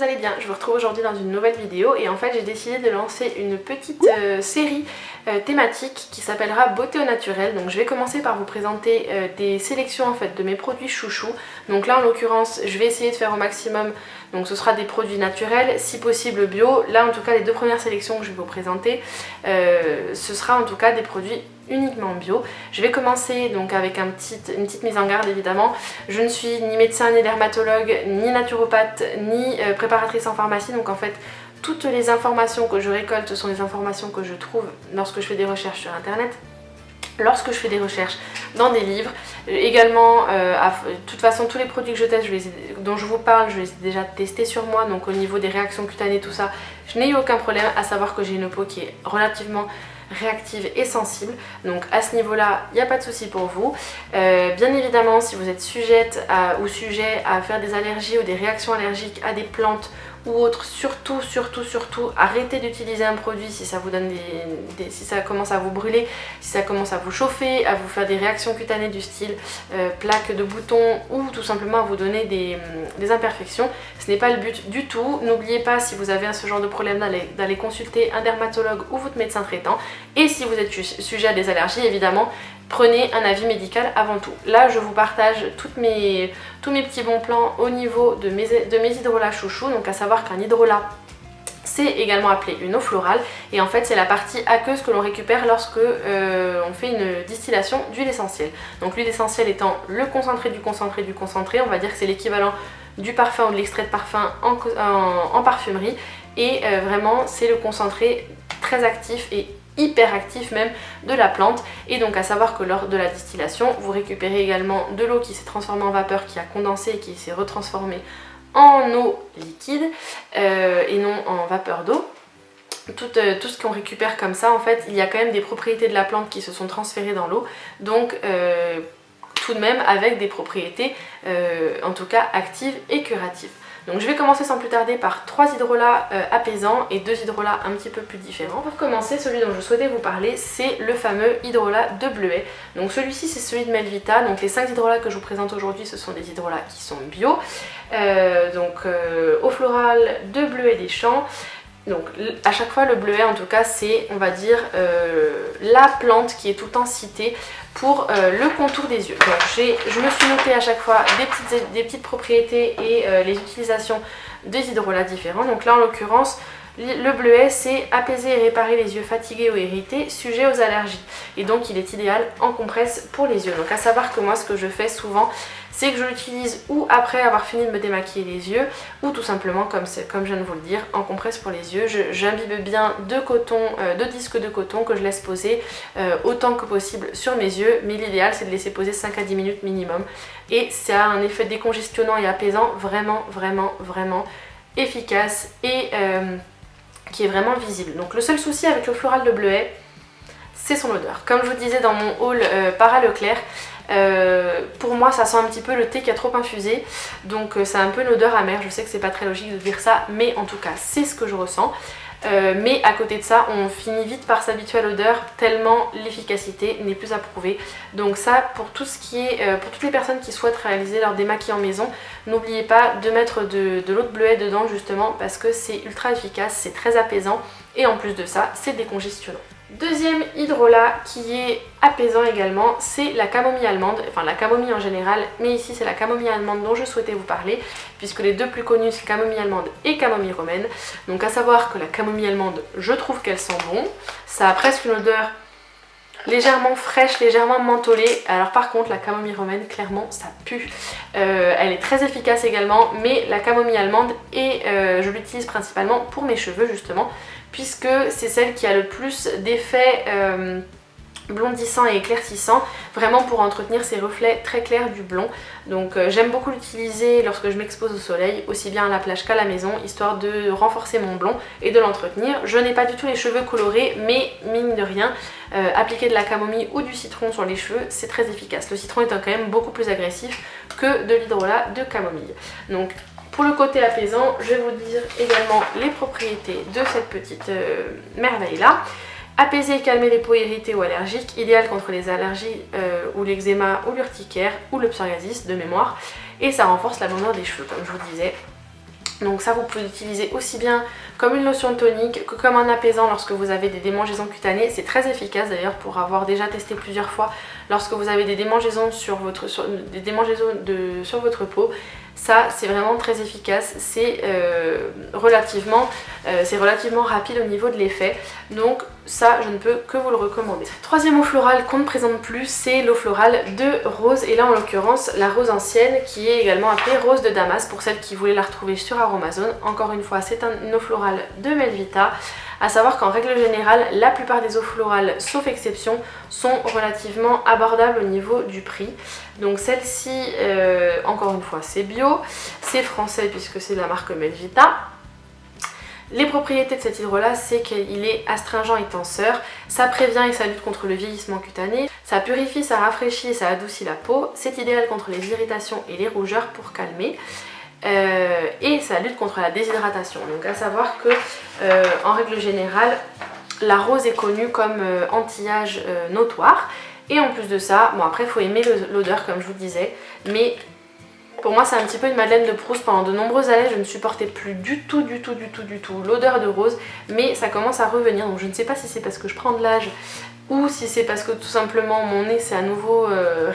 vous allez bien. Je vous retrouve aujourd'hui dans une nouvelle vidéo et en fait j'ai décidé de lancer une petite série thématique qui s'appellera beauté au naturel. Donc je vais commencer par vous présenter des sélections en fait de mes produits chouchous. Donc là en l'occurrence je vais essayer de faire au maximum, donc ce sera des produits naturels, si possible bio. Là en tout cas les deux premières sélections que je vais vous présenter, ce sera en tout cas des produits uniquement bio. Je vais commencer donc avec une petite mise en garde évidemment. Je ne suis ni médecin, ni dermatologue, ni naturopathe, ni préparatrice en pharmacie. Donc en fait toutes les informations que je récolte sont les informations que je trouve lorsque je fais des recherches sur internet, lorsque je fais des recherches dans des livres. Également, de toute façon tous les produits que je teste, dont je vous parle, je les ai déjà testés sur moi. Donc au niveau des réactions cutanées, tout ça, je n'ai eu aucun problème, à savoir que j'ai une peau qui est relativement réactive et sensible, donc à ce niveau là il n'y a pas de souci pour vous. Bien évidemment si vous êtes sujette ou sujet à faire des allergies ou des réactions allergiques à des plantes ou autres, surtout arrêtez d'utiliser un produit si ça vous donne si ça commence à vous brûler, si ça commence à vous chauffer, à vous faire des réactions cutanées du style plaques de boutons ou tout simplement à vous donner des imperfections. Ce n'est pas le but du tout. N'oubliez pas, si vous avez ce genre de problème, d'aller consulter un dermatologue ou votre médecin traitant. Et si vous êtes sujet à des allergies, évidemment, prenez un avis médical avant tout. Là, je vous partage tous mes petits bons plans au niveau de mes hydrolats chouchous. Donc à savoir qu'un hydrolat, c'est également appelé une eau florale. Et en fait, c'est la partie aqueuse que l'on récupère lorsque on fait une distillation d'huile essentielle. Donc l'huile essentielle étant le concentré du concentré du concentré, on va dire que c'est l'équivalent du parfum ou de l'extrait de parfum en parfumerie. Et vraiment, c'est le concentré très actif et hyper actif même de la plante. Et donc à savoir que lors de la distillation, vous récupérez également de l'eau qui s'est transformée en vapeur, qui a condensé et qui s'est retransformée en eau liquide et non en vapeur d'eau. Tout ce qu'on récupère comme ça, en fait, il y a quand même des propriétés de la plante qui se sont transférées dans l'eau. Donc tout de même avec des propriétés en tout cas actives et curatives. Donc je vais commencer sans plus tarder par 3 hydrolats apaisants et 2 hydrolats un petit peu plus différents. Pour commencer, celui dont je souhaitais vous parler, c'est le fameux hydrolat de bleuet. Donc celui-ci c'est celui de Melvita. Donc les 5 hydrolats que je vous présente aujourd'hui, ce sont des hydrolats qui sont bio. Eau florale de bleuet des champs. Donc à chaque fois le bleuet en tout cas c'est, on va dire, la plante qui est tout le temps citée pour le contour des yeux. Donc je me suis noté à chaque fois des petites propriétés et les utilisations des hydrolats différents. Donc là en l'occurrence le bleuet c'est apaiser et réparer les yeux fatigués ou irrités, sujets aux allergies. Et donc il est idéal en compresse pour les yeux. Donc à savoir que moi ce que je fais souvent, c'est que je l'utilise ou après avoir fini de me démaquiller les yeux, ou tout simplement comme je viens de vous le dire, en compresse pour les yeux. J'imbibe bien de disques de coton que je laisse poser autant que possible sur mes yeux, mais l'idéal c'est de laisser poser 5 à 10 minutes minimum. Et ça a un effet décongestionnant et apaisant vraiment efficace et qui est vraiment visible. Donc le seul souci avec l'eau florale de bleuet, c'est son odeur. Comme je vous disais dans mon haul Para Leclerc, pour moi ça sent un petit peu le thé qui a trop infusé, donc c'est un peu une odeur amère. Je sais que c'est pas très logique de dire ça, mais en tout cas c'est ce que je ressens. Mais à côté de ça, on finit vite par s'habituer à l'odeur tellement l'efficacité n'est plus approuvée. Donc ça, pour tout ce qui est, pour toutes les personnes qui souhaitent réaliser leur démaquillage en maison, n'oubliez pas de mettre de l'eau de bleuet dedans justement parce que c'est ultra efficace, c'est très apaisant et en plus de ça, c'est décongestionnant. Deuxième hydrolat qui est apaisant également, c'est la camomille allemande, enfin la camomille en général, mais ici c'est la camomille allemande dont je souhaitais vous parler, puisque les deux plus connus c'est camomille allemande et camomille romaine. Donc à savoir que la camomille allemande, je trouve qu'elle sent bon, ça a presque une odeur légèrement fraîche, légèrement mentholée. Alors par contre la camomille romaine, clairement ça pue. Elle est très efficace également, mais la camomille allemande, je l'utilise principalement pour mes cheveux justement, puisque c'est celle qui a le plus d'effets blondissant et éclaircissant, vraiment pour entretenir ces reflets très clairs du blond. Donc j'aime beaucoup l'utiliser lorsque je m'expose au soleil, aussi bien à la plage qu'à la maison, histoire de renforcer mon blond et de l'entretenir. Je n'ai pas du tout les cheveux colorés, mais mine de rien, appliquer de la camomille ou du citron sur les cheveux, c'est très efficace. Le citron étant quand même beaucoup plus agressif que de l'hydrolat de camomille. Donc pour le côté apaisant, je vais vous dire également les propriétés de cette petite merveille là. Apaiser et calmer les peaux irritées ou allergiques, idéal contre les allergies ou l'eczéma ou l'urticaire ou le psoriasis de mémoire. Et ça renforce la blondeur des cheveux, comme je vous disais. Donc ça vous pouvez l'utiliser aussi bien comme une lotion tonique que comme un apaisant lorsque vous avez des démangeaisons cutanées. C'est très efficace d'ailleurs pour avoir déjà testé plusieurs fois lorsque vous avez des démangeaisons sur votre peau. Ça c'est vraiment très efficace, c'est relativement rapide au niveau de l'effet. Donc ça je ne peux que vous le recommander. Troisième eau florale qu'on ne présente plus, c'est l'eau florale de rose, et là en l'occurrence la rose ancienne qui est également appelée rose de Damas pour celles qui voulaient la retrouver sur Aromazone. Encore une fois c'est une eau florale de Melvita. À savoir qu'en règle générale, la plupart des eaux florales, sauf exception, sont relativement abordables au niveau du prix. Donc celle-ci, encore une fois, c'est bio, c'est français puisque c'est de la marque Melvita. Les propriétés de cet hydrolat, c'est qu'il est astringent et tenseur, ça prévient et ça lutte contre le vieillissement cutané, ça purifie, ça rafraîchit et ça adoucit la peau, c'est idéal contre les irritations et les rougeurs pour calmer. Et ça lutte contre la déshydratation. Donc à savoir que en règle générale la rose est connue comme anti-âge notoire, et en plus de ça, bon après il faut aimer l'odeur comme je vous disais, mais pour moi c'est un petit peu une Madeleine de Proust. Pendant de nombreuses années je ne supportais plus du tout l'odeur de rose, mais ça commence à revenir, donc je ne sais pas si c'est parce que je prends de l'âge ou si c'est parce que tout simplement mon nez s'est à nouveau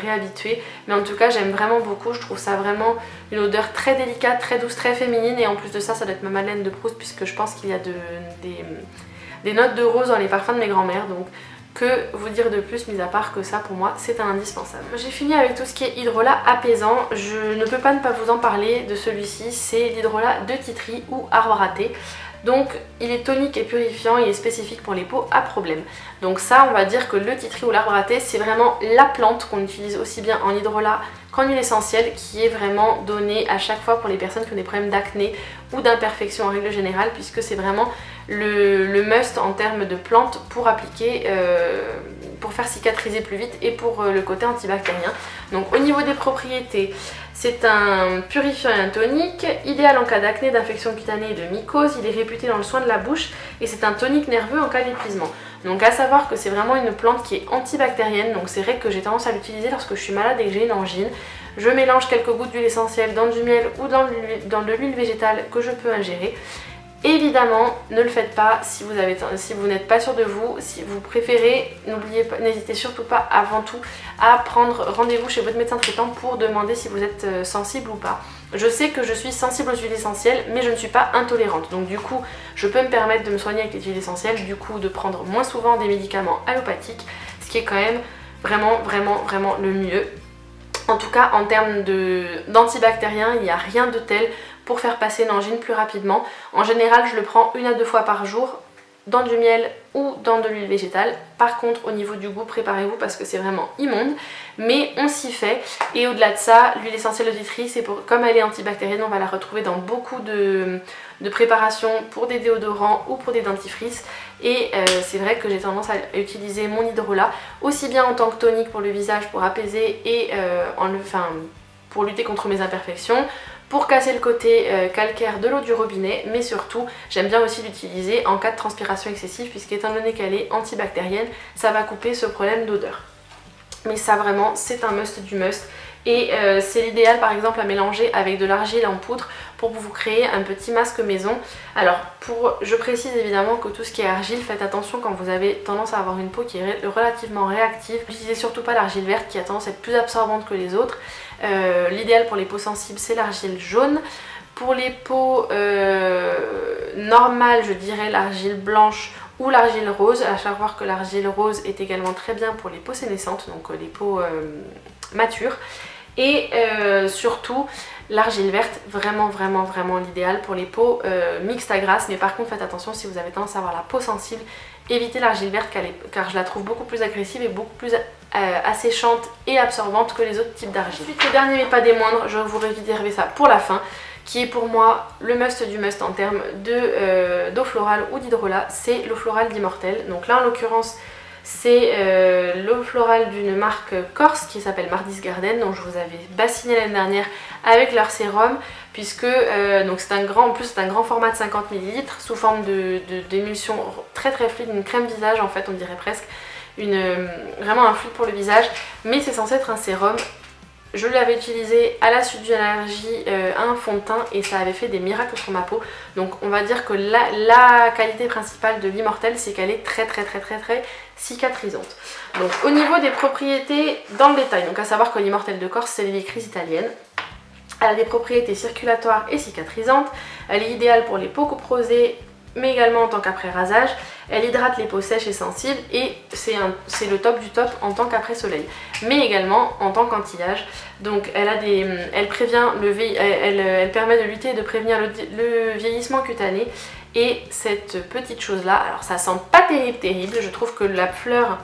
réhabitué, mais en tout cas j'aime vraiment beaucoup. Je trouve ça vraiment une odeur très délicate, très douce, très féminine, et en plus de ça, ça doit être ma Madeleine de Proust puisque je pense qu'il y a des notes de rose dans les parfums de mes grands-mères. Donc que vous dire de plus, mis à part que ça pour moi c'est un indispensable. J'ai fini avec tout ce qui est hydrolat apaisant. Je ne peux pas ne pas vous en parler de celui-ci, c'est l'hydrolat de Titri ou arbre à thé. Donc il est tonique et purifiant, il est spécifique pour les peaux à problème. Donc ça on va dire que le titri ou l'arbre à thé c'est vraiment la plante qu'on utilise aussi bien en hydrolat qu'en huile essentielle, qui est vraiment donnée à chaque fois pour les personnes qui ont des problèmes d'acné ou d'imperfection en règle générale, puisque c'est vraiment le must en termes de plantes pour appliquer, pour faire cicatriser plus vite et pour le côté antibactérien. Donc au niveau des propriétés, c'est un purifiant et un tonique, idéal en cas d'acné, d'infection cutanée et de mycose. Il est réputé dans le soin de la bouche et c'est un tonique nerveux en cas d'épuisement. Donc à savoir que c'est vraiment une plante qui est antibactérienne, donc c'est vrai que j'ai tendance à l'utiliser lorsque je suis malade et que j'ai une angine. Je mélange quelques gouttes d'huile essentielle dans du miel ou dans de l'huile végétale que je peux ingérer. Évidemment, ne le faites pas si vous n'êtes pas sûr de vous, si vous préférez, n'hésitez surtout pas avant tout à prendre rendez-vous chez votre médecin traitant pour demander si vous êtes sensible ou pas. Je sais que je suis sensible aux huiles essentielles, mais je ne suis pas intolérante, donc du coup je peux me permettre de me soigner avec les huiles essentielles, du coup de prendre moins souvent des médicaments allopathiques, ce qui est quand même vraiment le mieux. En tout cas en termes d'antibactériens, il n'y a rien de tel pour faire passer une angine plus rapidement. En général je le prends 1 à 2 fois par jour dans du miel ou dans de l'huile végétale. Par contre au niveau du goût, préparez-vous parce que c'est vraiment immonde, mais on s'y fait. Et au-delà de ça, l'huile essentielle de Titri, comme elle est antibactérienne, on va la retrouver dans beaucoup de préparations pour des déodorants ou pour des dentifrices. Et c'est vrai que j'ai tendance à utiliser mon hydrolat aussi bien en tant que tonique pour le visage, pour apaiser et pour lutter contre mes imperfections, pour casser le côté calcaire de l'eau du robinet, mais surtout j'aime bien aussi l'utiliser en cas de transpiration excessive, puisqu'étant donné qu'elle est antibactérienne, ça va couper ce problème d'odeur. Mais ça vraiment c'est un must du must, et c'est l'idéal par exemple à mélanger avec de l'argile en poudre pour vous créer un petit masque maison. Alors je précise évidemment que tout ce qui est argile, faites attention quand vous avez tendance à avoir une peau qui est relativement réactive. N'utilisez surtout pas l'argile verte qui a tendance à être plus absorbante que les autres. L'idéal pour les peaux sensibles c'est l'argile jaune. Pour les peaux normales, je dirais l'argile blanche ou l'argile rose, à savoir que l'argile rose est également très bien pour les peaux sénescentes, donc les peaux matures. Et surtout l'argile verte, vraiment l'idéal pour les peaux mixtes à grasses. Mais par contre faites attention, si vous avez tendance à avoir la peau sensible, évitez l'argile verte car je la trouve beaucoup plus agressive et beaucoup plus asséchante et absorbante que les autres types d'argile. Ensuite, le dernier mais pas des moindres, je vous réserver ça pour la fin, qui est pour moi le must du must en termes d'eau florale ou d'hydrolat, c'est l'eau florale d'Immortelle. Donc là en l'occurrence c'est l'eau florale d'une marque corse qui s'appelle Mardi's Garden, dont je vous avais bassiné l'année dernière avec leur sérum, puisque donc c'est un grand format de 50 ml sous forme d'émulsion très fluide, une crème visage en fait on dirait presque, vraiment un fluide pour le visage, mais c'est censé être un sérum. Je l'avais utilisé à la suite d'une allergie à un fond de teint et ça avait fait des miracles sur ma peau. Donc on va dire que la qualité principale de l'Immortelle, c'est qu'elle est très cicatrisante. Donc au niveau des propriétés dans le détail, donc à savoir que l'Immortelle de Corse, c'est l'écrise italienne. Elle a des propriétés circulatoires et cicatrisantes. Elle est idéale pour les peaux cuprosées, mais également en tant qu'après rasage. Elle hydrate les peaux sèches et sensibles et c'est le top du top en tant qu'après soleil, mais également en tant qu'anti-âge. Donc elle prévient elle permet de lutter et de prévenir le vieillissement cutané. Et cette petite chose là, alors ça sent pas terrible, je trouve que la fleur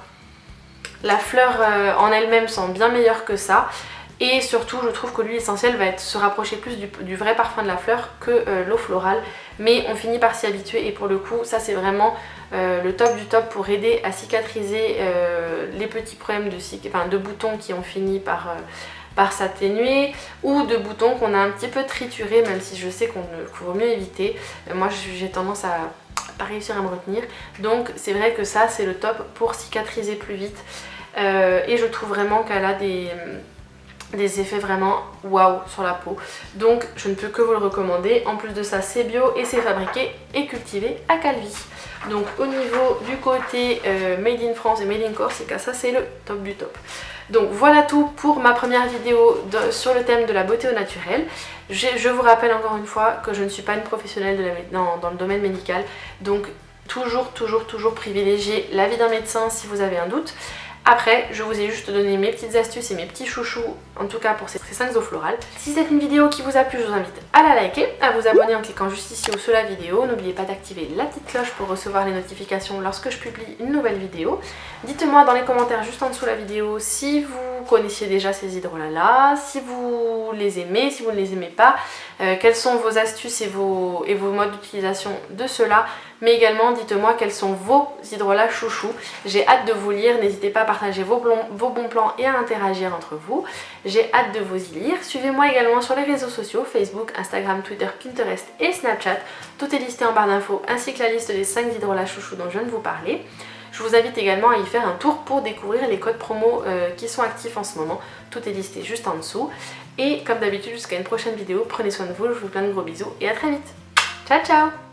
en elle-même sent bien meilleure que ça. Et surtout, je trouve que l'huile essentielle va se rapprocher plus du vrai parfum de la fleur que l'eau florale. Mais on finit par s'y habituer et pour le coup, ça c'est vraiment le top du top pour aider à cicatriser les petits problèmes de boutons qui ont fini par s'atténuer ou de boutons qu'on a un petit peu triturés, même si je sais qu'il vaut mieux éviter. Moi, j'ai tendance à pas réussir à me retenir. Donc c'est vrai que ça, c'est le top pour cicatriser plus vite. Et je trouve vraiment qu'elle a des effets vraiment waouh sur la peau, donc je ne peux que vous le recommander. En plus de ça, c'est bio et c'est fabriqué et cultivé à Calvi. Donc au niveau du côté made in France et made in Corsica, ça c'est le top du top. Donc voilà tout pour ma première vidéo sur le thème de la beauté au naturel. Je vous rappelle encore une fois que je ne suis pas une professionnelle dans le domaine médical, donc toujours privilégier l'avis d'un médecin si vous avez un doute. Après, je vous ai juste donné mes petites astuces et mes petits chouchous, en tout cas pour ces 5 eaux florales. Si c'est une vidéo qui vous a plu, je vous invite à la liker, à vous abonner en cliquant juste ici ou sous la vidéo. N'oubliez pas d'activer la petite cloche pour recevoir les notifications lorsque je publie une nouvelle vidéo. Dites-moi dans les commentaires juste en dessous de la vidéo si vous connaissiez déjà ces hydrolats, si vous les aimez, si vous ne les aimez pas, quelles sont vos astuces et vos modes d'utilisation de ceux-là. Mais également dites-moi quels sont vos hydrolats chouchous. J'ai hâte de vous lire, n'hésitez pas à partager vos bons plans et à interagir entre vous. J'ai hâte de vous y lire. Suivez-moi également sur les réseaux sociaux, Facebook, Instagram, Twitter, Pinterest et Snapchat. Tout est listé en barre d'infos ainsi que la liste des 5 hydrolats chouchous dont je viens de vous parler. Je vous invite également à y faire un tour pour découvrir les codes promo qui sont actifs en ce moment. Tout est listé juste en dessous. Et comme d'habitude, jusqu'à une prochaine vidéo, prenez soin de vous, je vous fais plein de gros bisous et à très vite. Ciao ciao!